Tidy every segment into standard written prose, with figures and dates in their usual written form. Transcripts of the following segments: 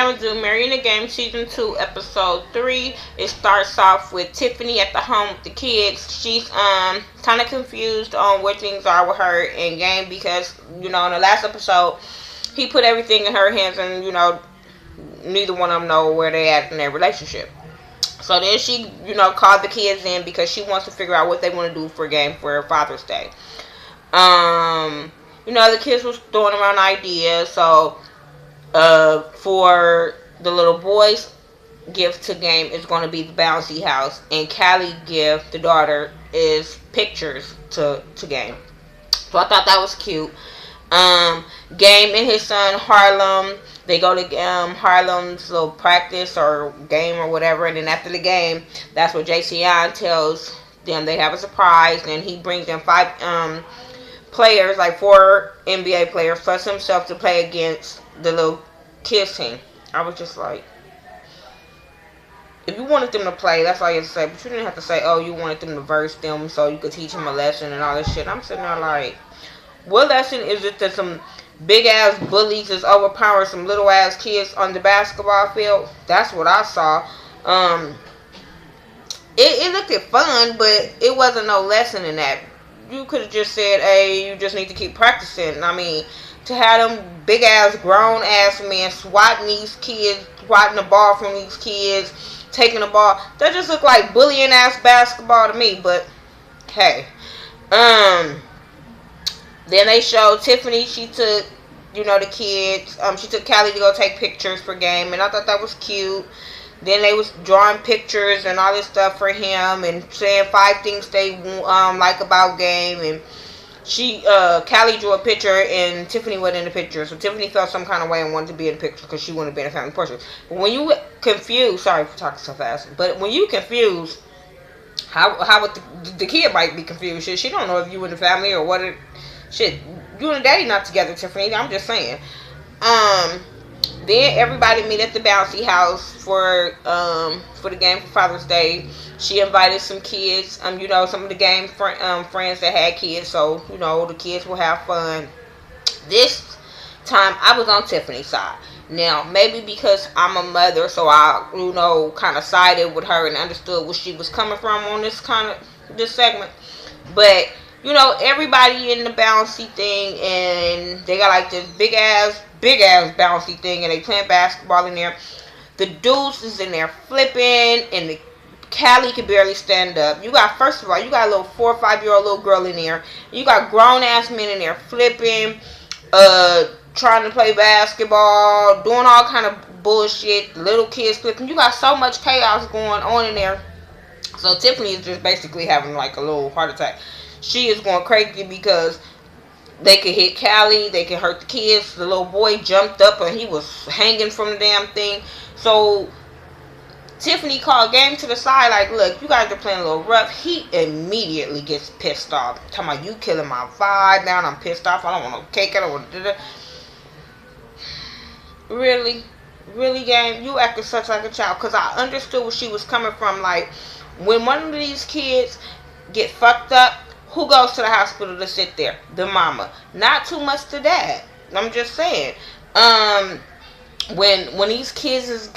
I'm gonna do Marry in the Game Season 2 Episode 3. It starts off with Tiffany at the home with the kids. She's kind of confused on where things are with her and Game because, in the last episode he put everything in her hands and, neither one of them know where they at in their relationship. So then she, called the kids in because she wants to figure out what they want to do for Game for Father's Day. The kids was throwing around ideas. So, for the little boys, gift to Game is going to be the bouncy house, and Callie gift, the daughter, is pictures to Game. So I thought that was cute. Game and his son Harlem, they go to Harlem's little practice or game or whatever, and then after the game, that's what JCI tells them they have a surprise, and he brings them 5 players, like 4 NBA players plus himself, to play against the little kids team. I was just like, if you wanted them to play, that's all you have to say. But you didn't have to say, oh, you wanted them to verse them so you could teach them a lesson and all this shit. I'm sitting there like, what lesson is it that some big ass bullies is overpowering some little ass kids on the basketball field? That's what I saw. It looked fun, but it wasn't no lesson in that. You could have just said, hey, you just need to keep practicing. I mean, to have them big ass grown ass men swatting these kids, swatting the ball from these kids, taking the ball, that just looked like bullying ass basketball to me. But hey, then they showed Tiffany. She took, the kids. She took Callie to go take pictures for Game, and I thought that was cute. Then they was drawing pictures and all this stuff for him, and saying 5 things they like about Game. And Callie drew a picture, and Tiffany wasn't in the picture. So Tiffany felt some kind of way and wanted to be in the picture because she wanted to be in a family portrait. But when you confused, sorry for talking so fast, but when you confused, how would the kid might be confused? She don't know if you in the family or what. Shit, you and daddy not together, Tiffany. I'm just saying. Then everybody meet at the bouncy house for the game for Father's Day. She invited some kids, some of the Game friends that had kids, so the kids will have fun. This time I was on Tiffany's side. Now maybe because I'm a mother, so I kind of sided with her and understood where she was coming from on this segment. But everybody in the bouncy thing, and they got like this big ass bouncy thing, and they playing basketball in there. The dudes is in there flipping, and the Callie can barely stand up. First of all, you got a little 4 or 5 year old little girl in there. You got grown ass men in there flipping, trying to play basketball, doing all kind of bullshit. Little kids flipping. You got so much chaos going on in there. So Tiffany is just basically having like a little heart attack. She is going crazy because they could hit Callie, they could hurt the kids. The little boy jumped up and he was hanging from the damn thing. So Tiffany called Game to the side like, look, you guys are playing a little rough. He immediately gets pissed off. Talking about, you killing my vibe now, and I'm pissed off. I don't want no cake. I don't want to. Really? Really, Game? You acted such like a child. Because I understood where she was coming from. Like, when one of these kids get fucked up, who goes to the hospital to sit there? The mama. Not too much to dad. I'm just saying. When these kids is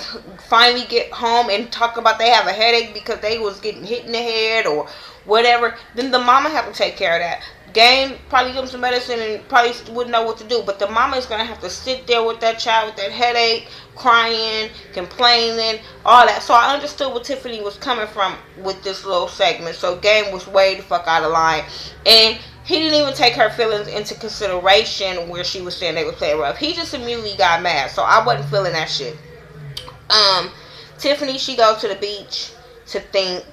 finally get home and talk about they have a headache because they was getting hit in the head or whatever, then the mama have to take care of that. Game probably give them some medicine and probably wouldn't know what to do, but the mama is gonna have to sit there with that child with that headache, crying, complaining, all that. So I understood where Tiffany was coming from with this little segment. So Game was way the fuck out of line, and he didn't even take her feelings into consideration where she was saying they would play rough. He just immediately got mad, so I wasn't feeling that shit. Tiffany, she goes to the beach to think.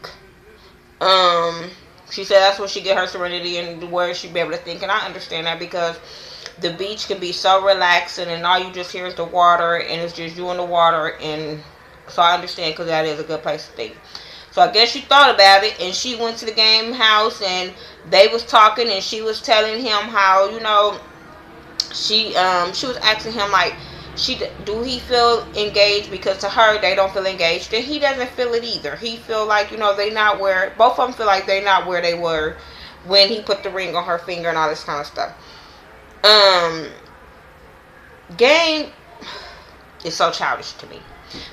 She said that's where she get her serenity and where she be able to think, and I understand that because the beach can be so relaxing and all you just hear is the water and it's just you in the water, and so I understand because that is a good place to think. So I guess she thought about it and she went to the Game house and they was talking and she was telling him how, she was asking him like, do he feel engaged, because to her they don't feel engaged, and he doesn't feel it either. He feel like they not where, both of them feel like they not where they were when he put the ring on her finger and all this kind of stuff. Game, It's so childish to me.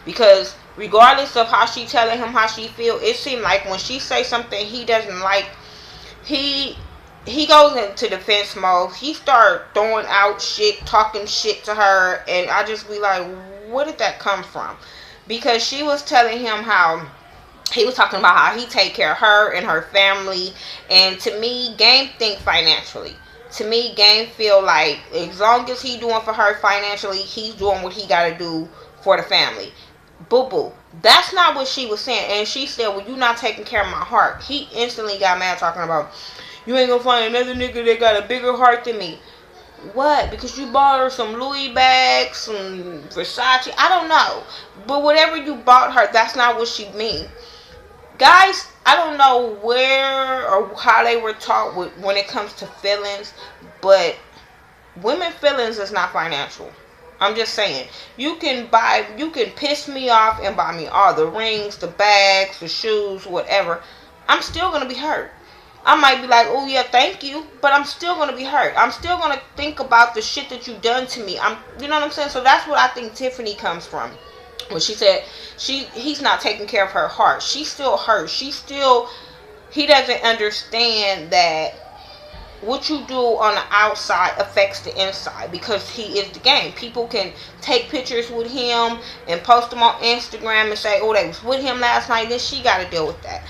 Because regardless of how she telling him how she feel, it seemed like when she say something he doesn't like, he he goes into defense mode. He start throwing out shit, talking shit to her, and I just be like, where did that come from? Because she was telling him how he was talking about how he take care of her and her family, and to me, Game think financially. To me, Game feel like as long as he doing for her financially, he's doing what he got to do for the family. Boo boo. That's not what she was saying. And she said, well, you not taking care of my heart. He instantly got mad talking about, you ain't gonna find another nigga that got a bigger heart than me. What? Because you bought her some Louis bags, some Versace? I don't know. But whatever you bought her, that's not what she mean. Guys, I don't know where or how they were taught when it comes to feelings, but women feelings is not financial. I'm just saying. You can piss me off and buy me all the rings, the bags, the shoes, whatever. I'm still going to be hurt. I might be like, oh yeah, thank you, but I'm still going to be hurt. I'm still going to think about the shit that you done to me. You know what I'm saying? So that's what I think Tiffany comes from. When she said he's not taking care of her heart. She's still hurt. He doesn't understand that what you do on the outside affects the inside, because he is the Game. People can take pictures with him and post them on Instagram and say, oh, they was with him last night. Then she got to deal with that.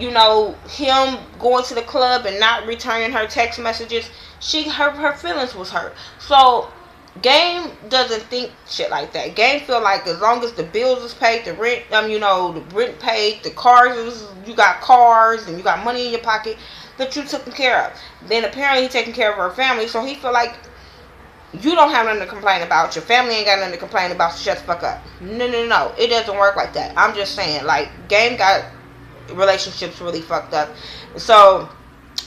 You know, him going to the club and not returning her text messages, her feelings was hurt. So Game doesn't think shit like that. Game feel like as long as the bills is paid, the rent, the rent paid, the you got cars and you got money in your pocket, that you taken care of. Then apparently he taking care of her family, so he feel like you don't have nothing to complain about. Your family ain't got nothing to complain about, so shut the fuck up. No. It doesn't work like that. I'm just saying, like, Game got relationships really fucked up. So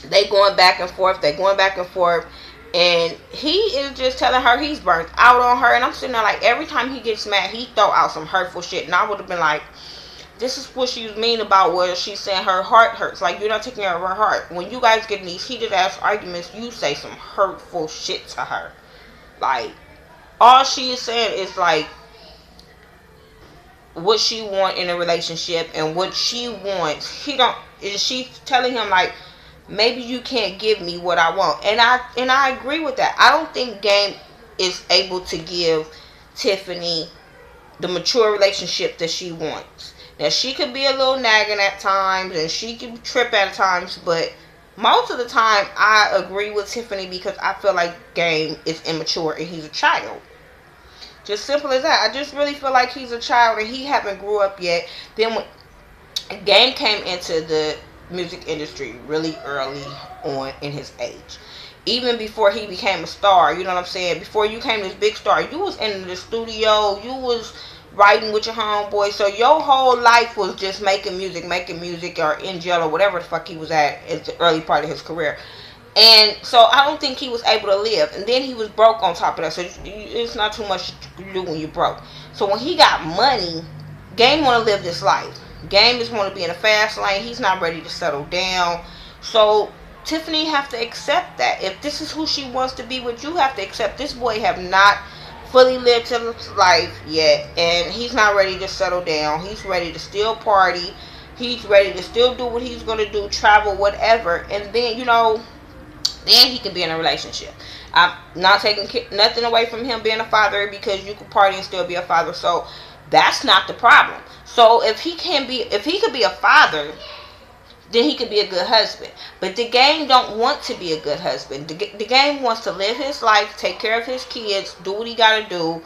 they going back and forth, and he is just telling her he's burnt out on her. And I'm sitting there like, every time he gets mad, he throw out some hurtful shit. And I would have been like, this is what she's mean about where she's saying her heart hurts. Like, you're not taking care of her heart. When you guys get in these heated ass arguments, you say some hurtful shit to her. Like, all she is saying is like what she want in a relationship and what she wants. She's telling him like, maybe you can't give me what I want. And I agree with that. I don't think Game is able to give Tiffany the mature relationship that she wants. Now, she could be a little nagging at times and she can trip at times, but most of the time I agree with Tiffany because I feel like Game is immature and he's a child. Just simple as that. I just really feel like he's a child and he haven't grew up yet. Then when Game came into the music industry really early on in his age, even before he became a star, you know what I'm saying? Before you came this big star, you was in the studio, you was writing with your homeboy, so your whole life was just making music, or in jail or whatever the fuck he was at the early part of his career. And so I don't think he was able to live. And then he was broke on top of that, so it's not too much to do when you're broke. So when he got money, Game want to live this life. Game is want to be in a fast lane. He's not ready to settle down. So Tiffany have to accept that. If this is who she wants to be with, you have to accept this boy have not fully lived his life yet, and he's not ready to settle down. He's ready to still party. He's ready to still do what he's going to do, travel, whatever. And then, then he can be in a relationship. I'm not taking nothing away from him being a father, because you can party and still be a father. So that's not the problem. So if he could be a father, then he could be a good husband. But the Game don't want to be a good husband. The Game wants to live his life, take care of his kids, do what he got to do,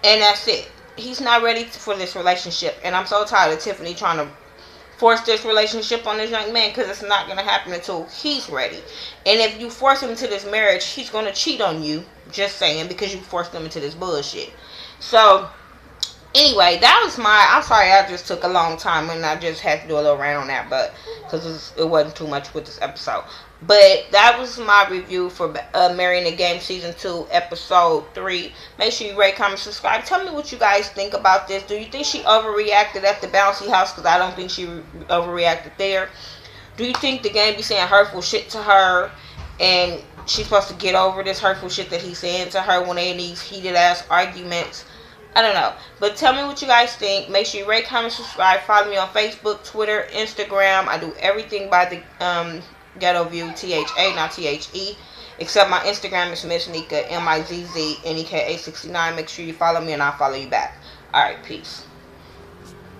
and that's it. He's not ready for this relationship. And I'm so tired of Tiffany trying to force this relationship on this young man, because it's not going to happen until he's ready. And if you force him into this marriage, he's going to cheat on you, just saying, because you forced him into this bullshit. So anyway, I'm sorry I just took a long time and I just had to do a little rant on that, but because it wasn't too much with this episode. But that was my review for Marrying the Game Season 2, Episode 3. Make sure you rate, comment, subscribe. Tell me what you guys think about this. Do you think she overreacted at the bouncy house? Because I don't think she overreacted there. Do you think the Game be saying hurtful shit to her, and she's supposed to get over this hurtful shit that he's saying to her when they in these heated ass arguments? I don't know. But tell me what you guys think. Make sure you rate, comment, subscribe. Follow me on Facebook, Twitter, Instagram. I do everything by the Ghetto View, THA, not THE. Except my Instagram is Miss Nika, MIZZNEKA69. Make sure you follow me and I'll follow you back. Alright, peace.